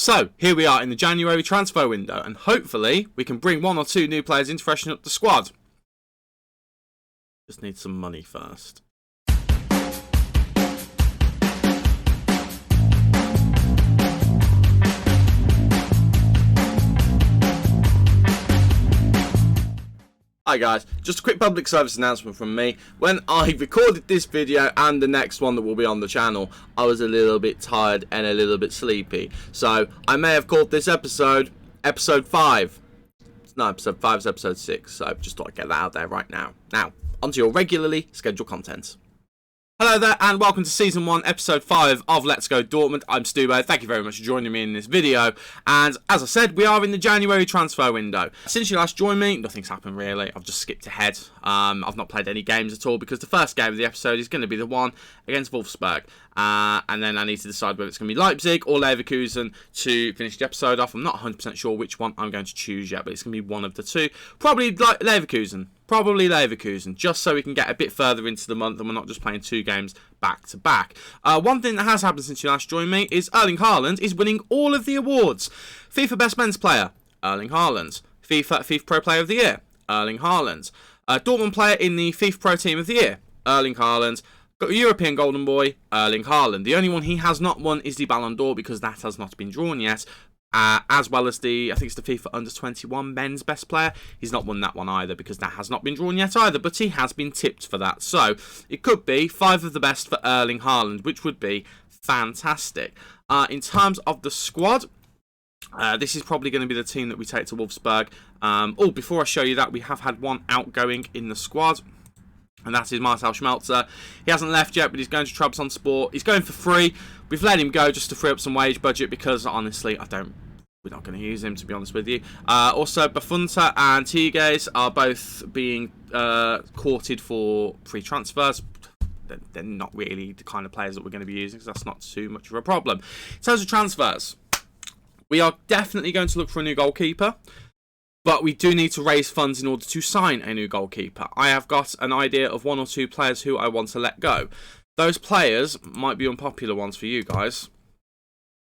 So, here we are in the January transfer window, and hopefully we can bring 1 or 2 new players in to freshen up the squad. Just need some money first. Hi guys, just a quick public service announcement from me. When I recorded this video and the next one that will be on the channel, I was a little bit tired and a little bit sleepy. So I may have called this episode, episode 5. It's not episode 5, it's episode 6. So just thought I'd get that out there right now. Now, onto your regularly scheduled content. Hello there and welcome to Season 1, Episode 5 of Let's Go Dortmund. I'm Stubo. Thank you very much for joining me in this video. And as I said, we are in the January transfer window. Since you last joined me, nothing's happened really. I've just skipped ahead. I've not played any games at all because the first game of the episode is going to be the one against Wolfsburg. And then I need to decide whether it's going to be Leipzig or Leverkusen to finish the episode off. I'm not 100% sure which one I'm going to choose yet, but it's going to be one of the two. Probably Leverkusen. Probably Leverkusen, just so we can get a bit further into the month and we're not just playing 2 games back to back. One thing that has happened since you last joined me is Erling Haaland is winning all of the awards. FIFA Best Men's Player, Erling Haaland. FIFA Pro Player of the Year, Erling Haaland. Dortmund Player in the FIFA Pro Team of the Year, Erling Haaland. Got European Golden Boy, Erling Haaland. The only one he has not won is the Ballon d'Or because that has not been drawn yet. As well as I think it's the FIFA Under-21 Men's Best Player. He's not won that one either because that has not been drawn yet either, but he has been tipped for that. So it could be 5 of the best for Erling Haaland, which would be fantastic. In terms of the squad, this is probably going to be the team that we take to Wolfsburg. Before I show you that, we have had one outgoing in the squad. And that is Marcel Schmelzer. He hasn't left yet, but he's going to Trabzonspor. He's going for free. We've let him go just to free up some wage budget because, honestly, we're not going to use him, to be honest with you. Also, Bafunta and Tigres are both being courted for free transfers. They're not really the kind of players that we're going to be using, because that's not too much of a problem. In terms of transfers, we are definitely going to look for a new goalkeeper. But we do need to raise funds in order to sign a new goalkeeper. I have got an idea of 1 or 2 players who I want to let go. Those players might be unpopular ones for you guys.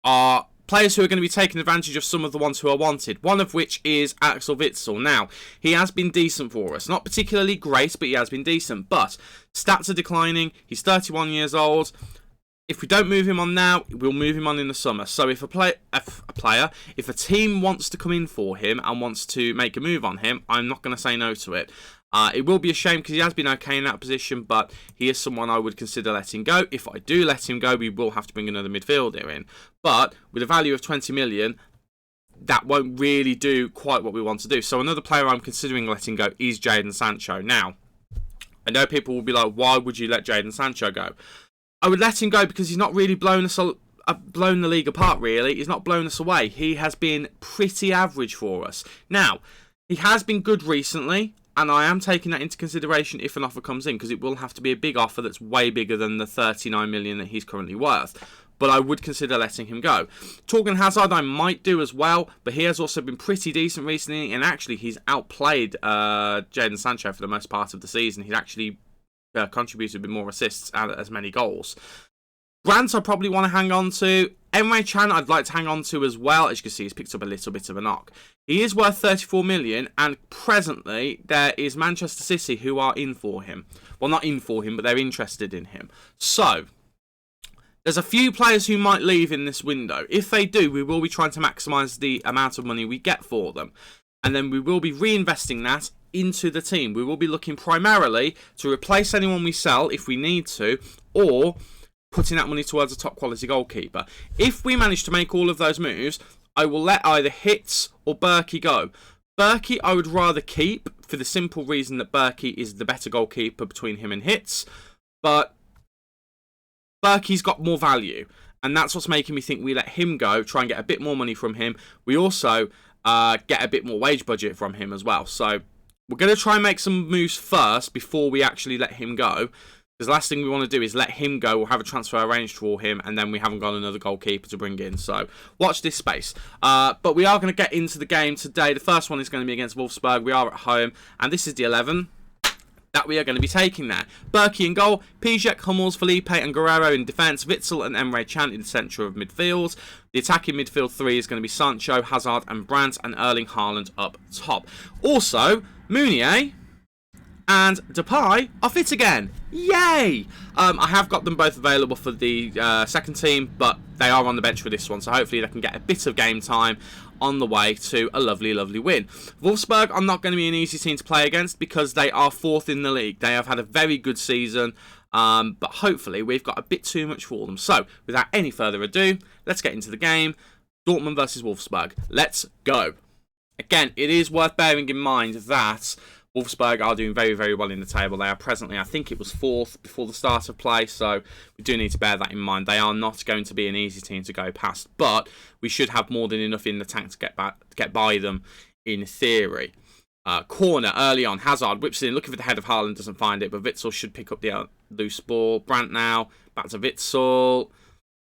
Are players who are going to be taking advantage of some of the ones who are wanted. One of which is Axel Witsel. Now, he has been decent for us. Not particularly great, but he has been decent. But stats are declining. He's 31 years old. If we don't move him on now, we'll move him on in the summer. So if if a team wants to come in for him and wants to make a move on him, I'm not going to say no to it. It will be a shame because he has been okay in that position, but he is someone I would consider letting go. If I do let him go, we will have to bring another midfielder in. But with a value of 20 million, that won't really do quite what we want to do. So another player I'm considering letting go is Jadon Sancho. Now, I know people will be like, why would you let Jadon Sancho go? I would let him go because he's not really blown the league apart, really. He's not blown us away. He has been pretty average for us. Now, he has been good recently, and I am taking that into consideration if an offer comes in, because it will have to be a big offer that's way bigger than the 39 million that he's currently worth. But I would consider letting him go. Torgan Hazard I might do as well, but he has also been pretty decent recently, and actually he's outplayed Jadon Sancho for the most part of the season. He's actually contributed with more assists and as many goals. Grant I probably want to hang on to. Emre Can I'd like to hang on to as well. As you can see, he's picked up a little bit of a knock. He is worth 34 million, and presently there is Manchester City who are in for him. Well, not in for him, but they're interested in him. So there's a few players who might leave in this window. If they do, we will be trying to maximise the amount of money we get for them. And then we will be reinvesting that into the team. We will be looking primarily to replace anyone we sell if we need to, or putting that money towards a top quality goalkeeper. If we manage to make all of those moves, I will let either Hitz or Berkey go. Berkey I would rather keep for the simple reason that Berkey is the better goalkeeper between him and Hitz, but Berkey's got more value, and that's what's making me think we let him go, try and get a bit more money from him. We also get a bit more wage budget from him as well. So we're going to try and make some moves first before we actually let him go. Because the last thing we want to do is let him go or have a transfer arranged for him and then we haven't got another goalkeeper to bring in. So watch this space. But we are going to get into the game today. The first one is going to be against Wolfsburg. We are at home. And this is the 11. that we are going to be taking there. Berkey in goal, Pijek, Hummels, Felipe and Guerrero in defence, Witsel and Emre Can in the centre of midfield. The attacking midfield three is going to be Sancho, Hazard and Brandt, and Erling Haaland up top. Also, Meunier and Depay are fit again. Yay! I have got them both available for the second team, but they are on the bench for this one, so hopefully they can get a bit of game time on the way to a lovely, lovely win. Wolfsburg are not going to be an easy team to play against because they are 4th in the league. They have had a very good season, but hopefully we've got a bit too much for them. So, without any further ado, let's get into the game. Dortmund versus Wolfsburg. Let's go. Again, it is worth bearing in mind that Wolfsburg are doing very, very well in the table. They are presently, I think it was 4th before the start of play, so we do need to bear that in mind. They are not going to be an easy team to go past, but we should have more than enough in the tank to get by them in theory. Corner early on, Hazard whips it in, looking for the head of Haaland, doesn't find it, but Witsel should pick up the loose ball. Brandt now, back to Witsel,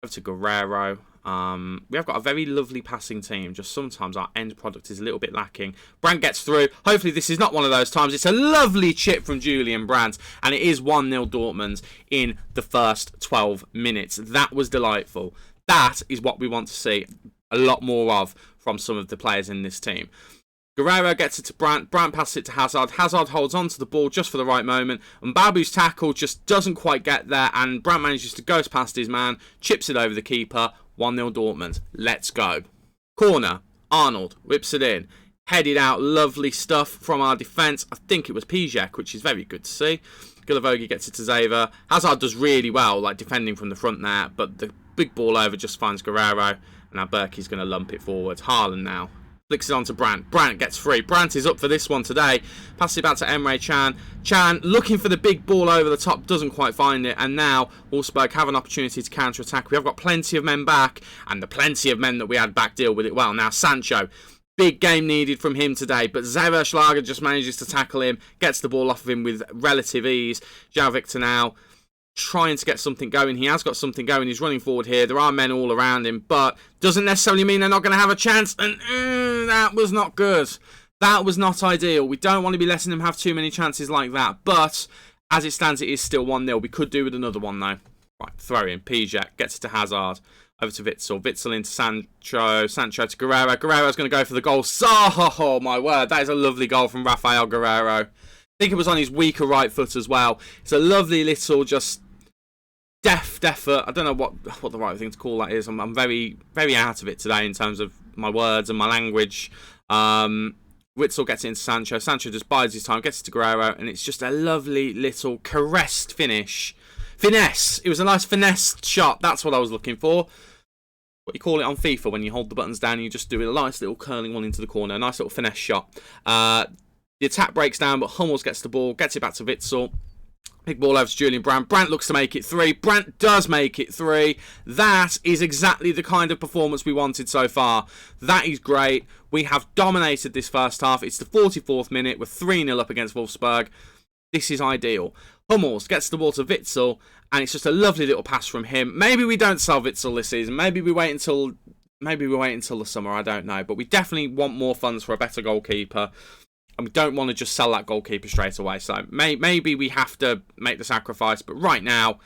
over to Guerrero. We have got a very lovely passing team, just sometimes our end product is a little bit lacking. Brandt gets through. Hopefully this is not one of those times. It's a lovely chip from Julian Brandt, and it is 1-0 Dortmund in the first 12 minutes. That was delightful. That is what we want to see a lot more of from some of the players in this team. Guerrero gets it to Brandt. Brandt passes it to Hazard. Hazard holds on to the ball just for the right moment. And Babu's tackle just doesn't quite get there. And Brandt manages to ghost past his man. Chips it over the keeper. 1-0 Dortmund. Let's go. Corner. Arnold whips it in. Headed out. Lovely stuff from our defence. I think it was Pijek, which is very good to see. Gulavogi gets it to Zava. Hazard does really well, like defending from the front there. But the big ball over just finds Guerrero. And now Berkey's going to lump it forward. Haaland now. Flicks it on to Brandt. Brandt gets free. Brandt is up for this one today. Passes it back to Emre Can. Can looking for the big ball over the top. Doesn't quite find it. And now Wolfsburg have an opportunity to counter-attack. We have got plenty of men back. And the plenty of men that we had back deal with it well. Now Sancho. Big game needed from him today. But Zeverschlager just manages to tackle him. Gets the ball off of him with relative ease. João Victor now trying to get something going. He has got something going. He's running forward here. There are men all around him, but doesn't necessarily mean they're not going to have a chance. And that was not good. That was not ideal. We don't want to be letting them have too many chances like that. But as it stands, it is still 1-0. We could do with another one though. Right, throw in. Pijek gets it to Hazard. Over to Witsel. Witsel into Sancho. Sancho to Guerrero. Guerrero's going to go for the goal. Oh my word. That is a lovely goal from Rafael Guerrero. I think it was on his weaker right foot as well. It's a lovely little just deft effort. I don't know what the right thing to call that is. I'm very, very out of it today in terms of my words and my language. Witsel gets it into Sancho. Sancho just bides his time, gets it to Guerrero, and it's just a lovely little caressed finish. Finesse. It was a nice finesse shot. That's what I was looking for. What you call it on FIFA when you hold the buttons down and you just do a nice little curling one into the corner. A nice little finesse shot. The attack breaks down, but Hummels gets the ball, gets it back to Witsel. Big ball over to Julian Brandt. Brandt looks to make it 3. Brandt does make it 3. That is exactly the kind of performance we wanted so far. That is great. We have dominated this first half. It's the 44th minute. We're 3-0 up against Wolfsburg. This is ideal. Hummels gets the ball to Witsel, and it's just a lovely little pass from him. Maybe we don't sell Witsel this season. Maybe we wait until the summer. I don't know. But we definitely want more funds for a better goalkeeper. And we don't want to just sell that goalkeeper straight away. So maybe we have to make the sacrifice. But right now,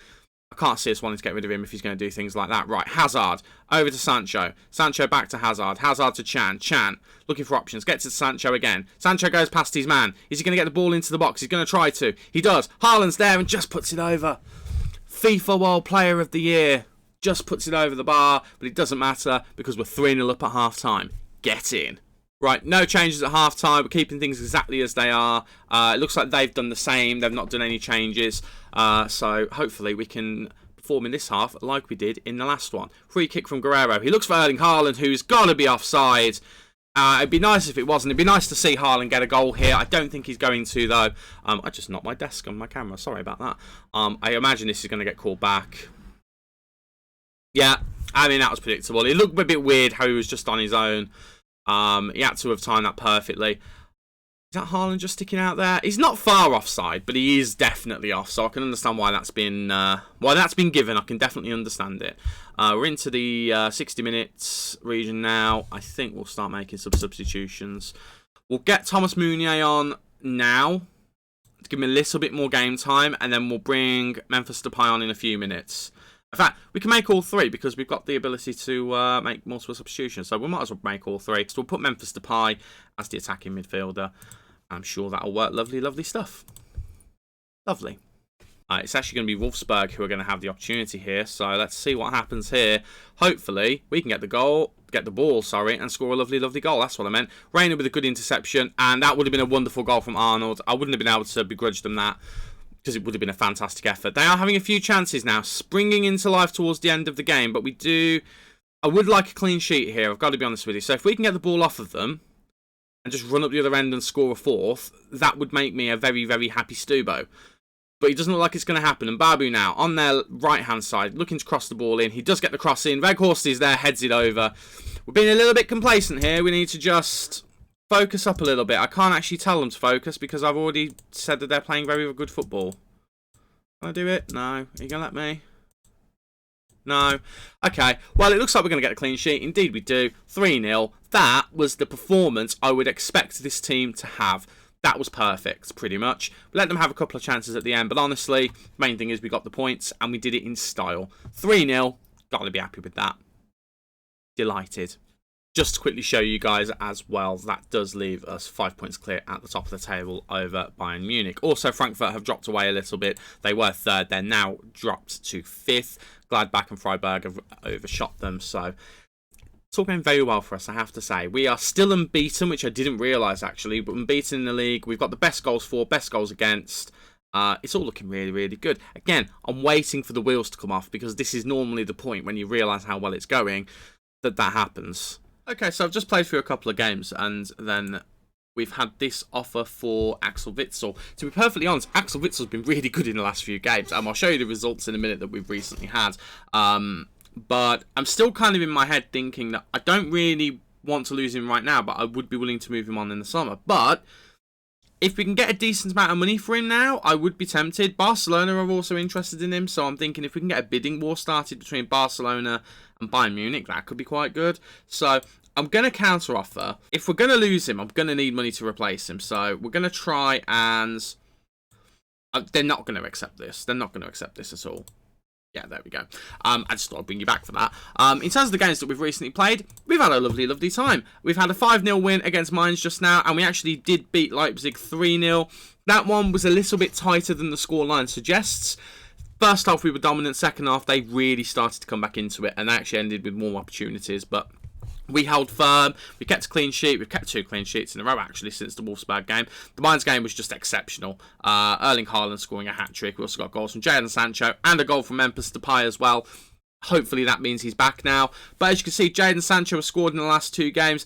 I can't see us wanting to get rid of him if he's going to do things like that. Right, Hazard over to Sancho. Sancho back to Hazard. Hazard to Can. Can looking for options. Gets it to Sancho again. Sancho goes past his man. Is he going to get the ball into the box? He's going to try to. He does. Haaland's there and just puts it over. FIFA World Player of the Year. Just puts it over the bar. But it doesn't matter because we're 3-0 up at half-time. Get in. Right, no changes at half-time. We're keeping things exactly as they are. It looks like they've done the same. They've not done any changes. So hopefully we can perform in this half like we did in the last one. Free kick from Guerrero. He looks for Erling Haaland, who's got to be offside. It'd be nice if it wasn't. It'd be nice to see Haaland get a goal here. I don't think he's going to, though. I just knocked my desk on my camera. Sorry about that. I imagine this is going to get called back. Yeah, I mean, that was predictable. It looked a bit weird how he was just on his own. He had to have timed that perfectly. Is that Haaland just sticking out there? He's not far offside, but he is definitely off. So I can understand why that's been given. I can definitely understand it. We're into the 60 minutes region now. I think we'll start making some substitutions. We'll get Thomas Meunier on now. to give him a little bit more game time, and then we'll bring Memphis Depay on in a few minutes. In fact, we can make all three because we've got the ability to make multiple substitutions. So we might as well make all three. So we'll put Memphis Depay as the attacking midfielder. I'm sure that'll work. Lovely, lovely stuff. Lovely. It's actually going to be Wolfsburg who are going to have the opportunity here. So let's see what happens here. Hopefully, we can get the ball, and score a lovely, lovely goal. That's what I meant. Reina with a good interception, and that would have been a wonderful goal from Arnold. I wouldn't have been able to begrudge them that, because it would have been a fantastic effort. They are having a few chances now, springing into life towards the end of the game, but I would like a clean sheet here, I've got to be honest with you. So if we can get the ball off of them, and just run up the other end and score a fourth, that would make me a very, very happy Stubo. But it doesn't look like it's going to happen. And Babu now, on their right-hand side, looking to cross the ball in. He does get the cross in. Weghorst is there, heads it over. We're being a little bit complacent here. We need to just focus up a little bit. I can't actually tell them to focus because I've already said that they're playing very good football. Can I do it? No. Are you going to let me? No. Okay. Well, it looks like we're going to get a clean sheet. Indeed we do. 3-0. That was the performance I would expect this team to have. That was perfect, pretty much. We let them have a couple of chances at the end, but honestly, the main thing is we got the points, and we did it in style. 3-0, got to be happy with that. Delighted. Just to quickly show you guys as well, that does leave us 5 points clear at the top of the table over Bayern Munich. Also, Frankfurt have dropped away a little bit. They were third, they're now dropped to fifth. Gladbach and Freiburg have overshot them, so it's all going very well for us, I have to say. We are still unbeaten, which I didn't realise actually, but unbeaten in the league. We've got the best goals for, best goals against. It's all looking really, really good. Again, I'm waiting for the wheels to come off because this is normally the point when you realise how well it's going that happens. Okay, so I've just played through a couple of games and then we've had this offer for Axel Witsel. To be perfectly honest, Axel Witsel's been really good in the last few games. I'll show you the results in a minute that we've recently had. But I'm still kind of in my head thinking that I don't really want to lose him right now, but I would be willing to move him on in the summer. But if we can get a decent amount of money for him now, I would be tempted. Barcelona are also interested in him, so I'm thinking if we can get a bidding war started between Barcelona and Bayern Munich, that could be quite good. So I'm going to counter offer. If we're going to lose him, I'm going to need money to replace him. So we're going to try and... they're not going to accept this. They're not going to accept this at all. Yeah, there we go. I just thought I'd bring you back for that. In terms of the games that we've recently played, we've had a lovely, lovely time. We've had a 5-0 win against Mainz just now, and we actually did beat Leipzig 3-0. That one was a little bit tighter than the scoreline suggests. First half we were dominant, second half they really started to come back into it, and they actually ended with more opportunities, but we held firm, we kept a clean sheet, we've kept 2 clean sheets in a row actually since the Wolfsburg game. The Mainz game was just exceptional. Erling Haaland scoring a hat-trick. We also got goals from Jadon Sancho and a goal from Memphis Depay as well. Hopefully that means he's back now. But as you can see, Jadon Sancho has scored in the last 2 games.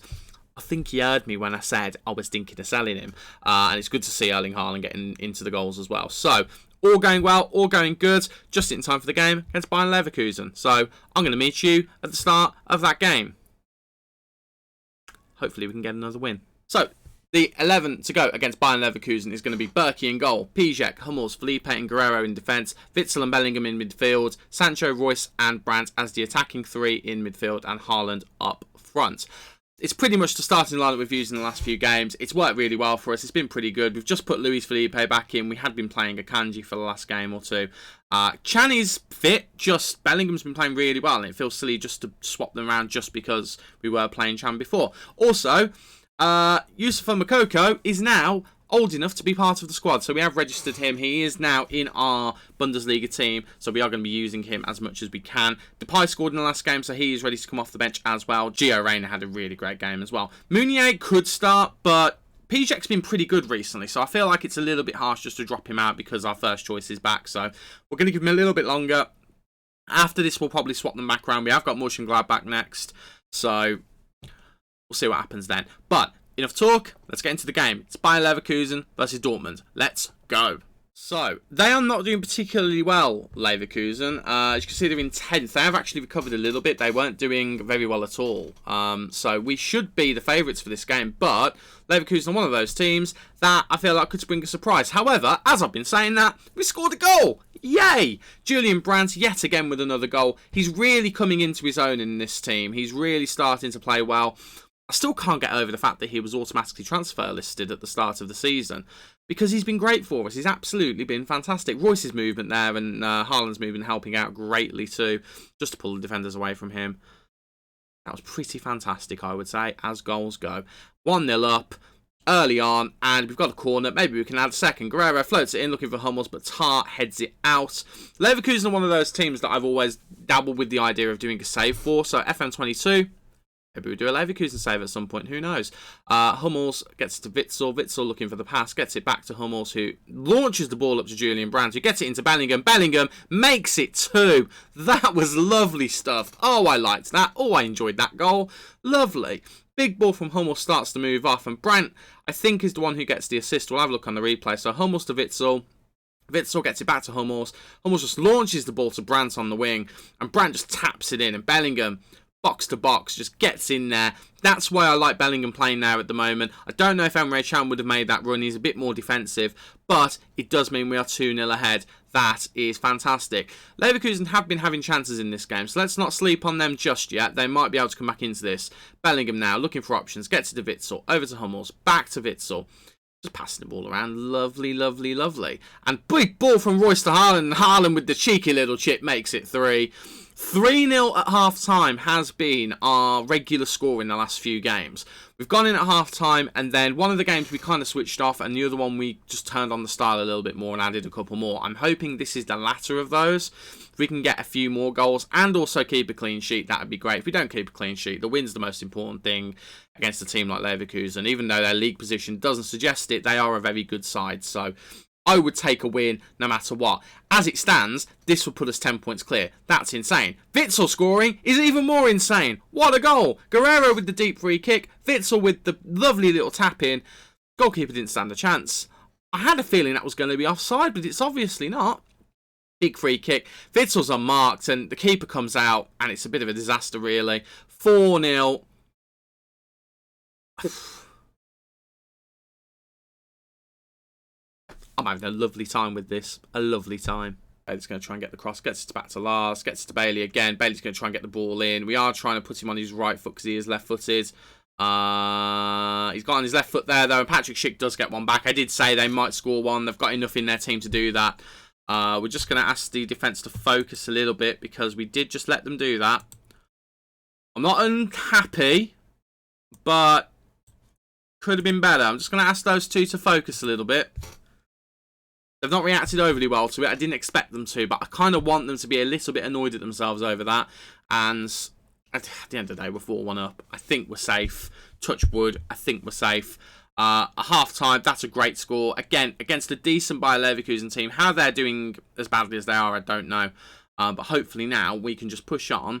I think he heard me when I said I was thinking of selling him. And it's good to see Erling Haaland getting into the goals as well. So, all going well, all going good, just in time for the game against Bayern Leverkusen. So, I'm going to meet you at the start of that game. Hopefully we can get another win. So, the 11 to go against Bayern Leverkusen is going to be Berkey in goal, Pijek, Hummels, Felipe and Guerrero in defence, Witsel and Bellingham in midfield, Sancho, Royce and Brandt as the attacking 3 in midfield, and Haaland up front. It's pretty much the starting line that we've used in the last few games. It's worked really well for us. It's been pretty good. We've just put Luis Felipe back in. We had been playing a Kanji for the last game or 2. Chan is fit, just Bellingham's been playing really well, and it feels silly just to swap them around just because we were playing Chan before. Also, Youssoufa Moukoko is now old enough to be part of the squad, so we have registered him. He is now in our Bundesliga team, so we are going to be using him as much as we can. Depay scored in the last game, so he is ready to come off the bench as well. Gio Reyna had a really great game as well. Meunier could start, but Pijek's been pretty good recently, so I feel like it's a little bit harsh just to drop him out because our first choice is back, so we're going to give him a little bit longer. After this, we'll probably swap them back around. We have got Mönchengladbach next, so we'll see what happens then. But enough talk, let's get into the game. It's Bayer Leverkusen versus Dortmund. Let's go. So, they are not doing particularly well, Leverkusen. As you can see, they're in 10th. They have actually recovered a little bit. They weren't doing very well at all. So, we should be the favourites for this game. But Leverkusen are one of those teams that I feel like could spring a surprise. However, as I've been saying that, we scored a goal. Yay! Julian Brandt yet again with another goal. He's really coming into his own in this team. He's really starting to play well. I still can't get over the fact that he was automatically transfer listed at the start of the season, because he's been great for us. He's absolutely been fantastic. Royce's movement there and Haaland's movement helping out greatly too, just to pull the defenders away from him. That was pretty fantastic, I would say, as goals go. 1-0 up early on, and we've got a corner. Maybe we can add a second. Guerrero floats it in, looking for Hummels, but Tar heads it out. Leverkusen are one of those teams that I've always dabbled with the idea of doing a save for. So FM22, maybe we do a Leverkusen save at some point, who knows. Hummels gets to Witsel. Witsel looking for the pass, gets it back to Hummels, who launches the ball up to Julian Brandt, who gets it into Bellingham. Bellingham makes it 2. That was lovely stuff. Oh, I liked that. Oh, I enjoyed that goal. Lovely. Big ball from Hummels starts to move off, and Brandt, I think, is the one who gets the assist. We'll have a look on the replay. So Hummels to Witsel. Witsel gets it back to Hummels. Hummels just launches the ball to Brandt on the wing, and Brandt just taps it in, and Bellingham, box to box, just gets in there. That's why I like Bellingham playing there at the moment. I don't know if Emre Can would have made that run. He's a bit more defensive, but it does mean we are 2-0 ahead. That is fantastic. Leverkusen have been having chances in this game, so let's not sleep on them just yet. They might be able to come back into this. Bellingham now, looking for options. Gets it to Witsel, over to Hummels, back to Witsel. Just passing the ball around. Lovely, lovely, lovely. And big ball from Royce to Haaland. And Haaland with the cheeky little chip makes it 3. 3-0 at half-time has been our regular score in the last few games. We've gone in at half-time, and then one of the games we kind of switched off, and the other one we just turned on the style a little bit more and added a couple more. I'm hoping this is the latter of those. If we can get a few more goals and also keep a clean sheet, that would be great. If we don't keep a clean sheet, the win's the most important thing against a team like Leverkusen. Even though their league position doesn't suggest it, they are a very good side, so I would take a win no matter what. As it stands, this will put us 10 points clear. That's insane. Witsel scoring is even more insane. What a goal. Guerrero with the deep free kick. Witsel with the lovely little tap in. Goalkeeper didn't stand a chance. I had a feeling that was going to be offside, but it's obviously not. Big free kick. Witsel's unmarked, and the keeper comes out, and it's a bit of a disaster, really. 4-0. I'm having a lovely time with this. A lovely time. Bailey's going to try and get the cross. Gets it back to Lars. Gets it to Bailey again. Bailey's going to try and get the ball in. We are trying to put him on his right foot because he is left-footed. He's got on his left foot there, though, and Patrick Schick does get one back. I did say they might score one. They've got enough in their team to do that. We're just going to ask the defence to focus a little bit because we did just let them do that. I'm not unhappy, but could have been better. I'm just going to ask those two to focus a little bit. They've not reacted overly well to it. I didn't expect them to, but I kind of want them to be a little bit annoyed at themselves over that. And at the end of the day, we're 4-1 up. I think we're safe. Touch wood. I think we're safe. A half-time, that's a great score. Again, against a decent Bayer Leverkusen team. How they're doing as badly as they are, I don't know. But hopefully now we can just push on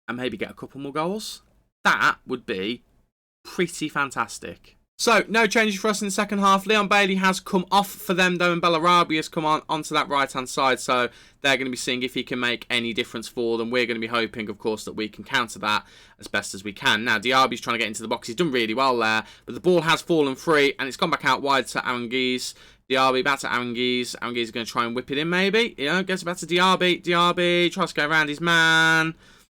and maybe get a couple more goals. That would be pretty fantastic. So, no changes for us in the second half. Leon Bailey has come off for them, though, and Bellarabi has come on onto that right-hand side. So, they're going to be seeing if he can make any difference for them. We're going to be hoping, of course, that we can counter that as best as we can. Now, Diaby's trying to get into the box. He's done really well there, but the ball has fallen free, and it's gone back out wide to Aranguiz. Diaby back to Aranguiz. Aranguiz is going to try and whip it in, maybe. You know, gets it back to Diaby. Diaby tries to go around his man.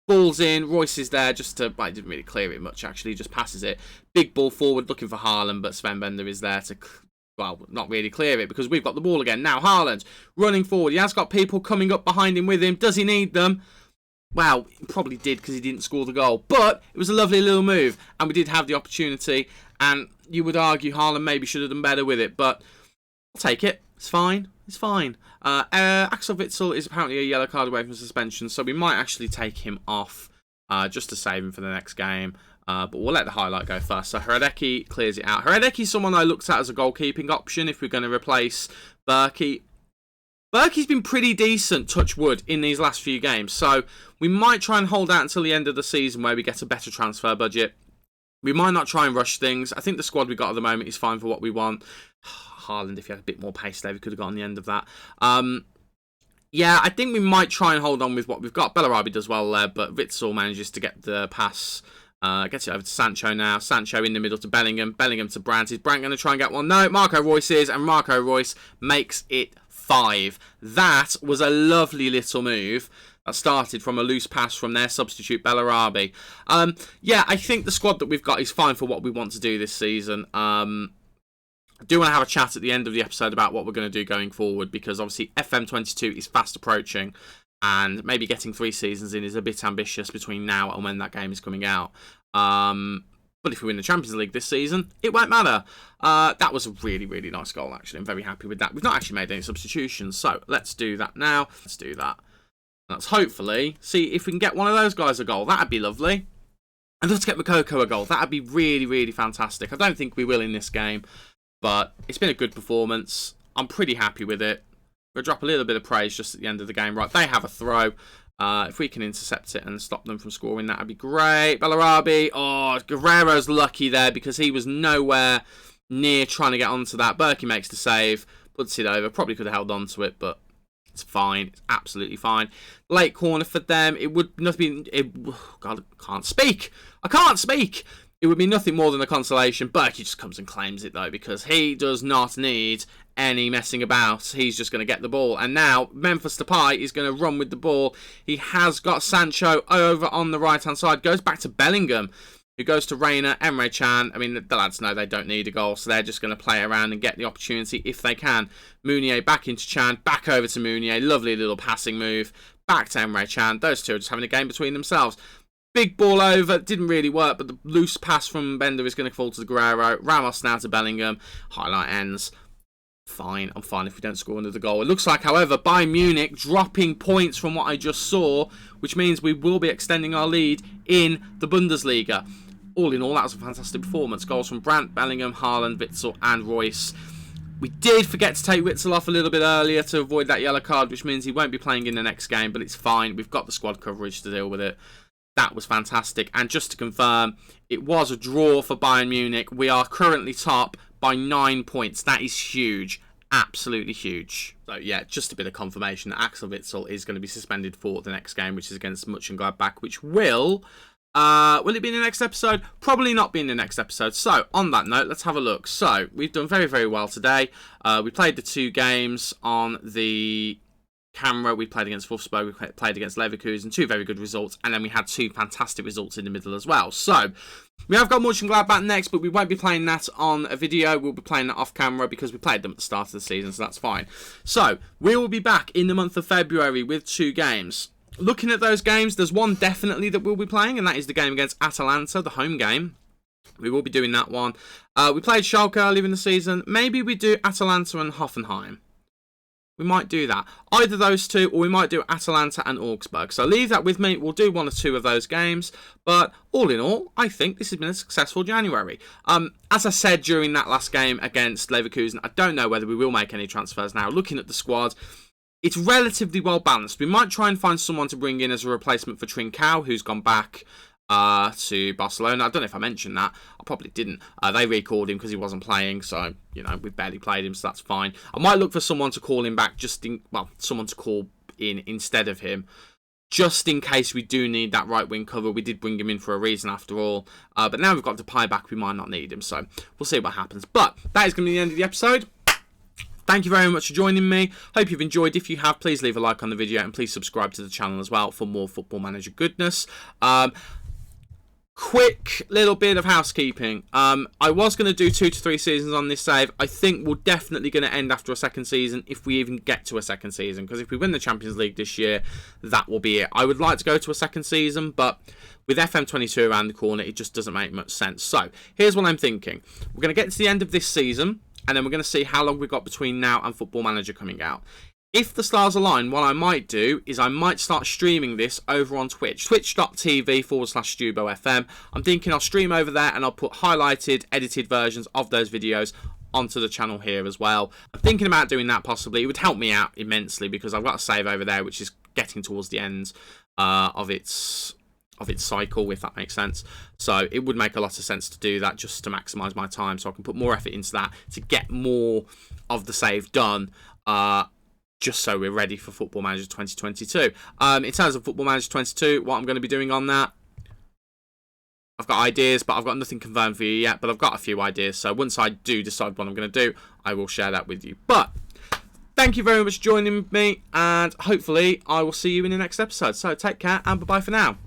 Ball's in. Royce is there just to... Well, he didn't really clear it much, actually. He just passes it. Big ball forward looking for Haaland, but Sven Bender is there to... Well, not really clear it because we've got the ball again. Now, Haaland running forward. He has got people coming up behind him with him. Does he need them? Well, he probably did because he didn't score the goal. But it was a lovely little move. And we did have the opportunity. And you would argue Haaland maybe should have done better with it. But I'll take it. It's fine. It's fine. Axel Witsel is apparently a yellow card away from suspension, so we might actually take him off just to save him for the next game. But we'll let the highlight go first. So Hradecki clears it out. Hradecki is someone I looked at as a goalkeeping option if we're going to replace Berkey. Berkey's been pretty decent, touch wood, in these last few games. So we might try and hold out until the end of the season where we get a better transfer budget. We might not try and rush things. I think the squad we got at the moment is fine for what we want. Haaland, if he had a bit more pace there, we could have got on the end of that. Yeah, I think we might try and hold on with what we've got. Bellarabi does well there, but Witsel manages to get the pass. Gets it over to Sancho now. Sancho in the middle to Bellingham. Bellingham to Brandt. Is Brandt going to try and get one? No, Marco Reus is, and Marco Reus makes it 5. That was a lovely little move That started from a loose pass from their substitute, Bellarabi. Yeah, I think the squad that we've got is fine for what we want to do this season. I do want to have a chat at the end of the episode about what we're going to do going forward, because obviously FM22 is fast approaching, and maybe getting 3 seasons in is a bit ambitious between now and when that game is coming out. But if we win the Champions League this season, it won't matter. That was a really, really nice goal, actually. I'm very happy with that. We've not actually made any substitutions, so let's do that now. Let's do that. Let's hopefully see if we can get one of those guys a goal. That'd be lovely. And let's get Makoko a goal. That'd be really, really fantastic. I don't think we will in this game, but it's been a good performance. I'm pretty happy with it. We'll drop a little bit of praise just at the end of the game. Right, they have a throw. If we can intercept it and stop them from scoring, that'd be great. Bellarabi. Oh, Guerrero's lucky there because he was nowhere near trying to get onto that. Berkey makes the save, puts it over. Probably could have held on to it, but it's fine. It's absolutely fine. Late corner for them. It would not be... God, I can't speak. I can't speak. It would be nothing more than a consolation. Berkey just comes and claims it, though, because he does not need any messing about. He's just going to get the ball. And now Memphis Depay is going to run with the ball. He has got Sancho over on the right-hand side. Goes back to Bellingham, who goes to Reina, Emre Can. I mean, the lads know they don't need a goal, so they're just going to play around and get the opportunity if they can. Mounier back into Can, back over to Mounier. Lovely little passing move. Back to Emre Can. Those two are just having a game between themselves. Big ball over, didn't really work, but the loose pass from Bender is going to fall to the Guerrero. Ramos now to Bellingham. Highlight ends. Fine, I'm fine if we don't score another goal. It looks like, however, Bayern Munich dropping points from what I just saw, which means we will be extending our lead in the Bundesliga. All in all, that was a fantastic performance. Goals from Brandt, Bellingham, Haaland, Witzel and Royce. We did forget to take Witzel off a little bit earlier to avoid that yellow card, which means he won't be playing in the next game, but it's fine. We've got the squad coverage to deal with it. That was fantastic. And just to confirm, it was a draw for Bayern Munich. We are currently top by 9 points. That is huge. Absolutely huge. So, yeah, just a bit of confirmation that Axel Witsel is going to be suspended for the next game, which is against Mönchengladbach, which will it be in the next episode? Probably not be in the next episode. So, on that note, let's have a look. So, we've done very, very well today. We played the 2 games on the camera. We played against Wolfsburg, we played against Leverkusen, 2 very good results, and then we had 2 fantastic results in the middle as well. So, we have got Mönchengladbach next, but we won't be playing that on a video. We'll be playing that off camera because we played them at the start of the season, so that's fine. So, we will be back in the month of February with 2 games. Looking at those games, there's one definitely that we'll be playing, and that is the game against Atalanta, the home game. We will be doing that one. We played Schalke earlier in the season. Maybe we do Atalanta and Hoffenheim. We might do that. Either those 2, or we might do Atalanta and Augsburg. So leave that with me. We'll do 1 or 2 of those games. But all in all, I think this has been a successful January. As I said during that last game against Leverkusen, I don't know whether we will make any transfers now. Looking at the squad, it's relatively well balanced. We might try and find someone to bring in as a replacement for Trincao, who's gone back to Barcelona. I don't know if I mentioned that. I probably didn't. They recalled him because he wasn't playing, so, you know, we barely played him, so that's fine. I might look for someone to call him back, someone to call in instead of him, just in case we do need that right wing cover. We did bring him in for a reason after all, but now we've got Depay back, we might not need him, so we'll see what happens. But that is going to be the end of the episode. Thank you very much for joining me. Hope you've enjoyed. If you have, please leave a like on the video and please subscribe to the channel as well for more Football Manager goodness. Quick little bit of housekeeping. I was going to do 2 to 3 seasons on this save. I think we're definitely going to end after a second season, if we even get to a second season, because if we win the Champions League this year, that will be it. I would like to go to a second season, but with FM22 around the corner, it just doesn't make much sense. So, here's what I'm thinking. We're going to get to the end of this season, and then we're going to see how long we've got between now and Football Manager coming out. If the stars align, what I might do is I might start streaming this over on Twitch. Twitch.tv/StubOFM. I'm thinking I'll stream over there and I'll put highlighted, edited versions of those videos onto the channel here as well. I'm thinking about doing that possibly. It would help me out immensely because I've got a save over there which is getting towards the end of its cycle, if that makes sense. So it would make a lot of sense to do that just to maximise my time so I can put more effort into that to get more of the save done. Just so we're ready for Football Manager 2022. In terms of Football Manager 22, what I'm going to be doing on that, I've got ideas, but I've got nothing confirmed for you yet, but I've got a few ideas. So once I do decide what I'm going to do, I will share that with you. But thank you very much for joining me, and hopefully I will see you in the next episode. So take care, and bye-bye for now.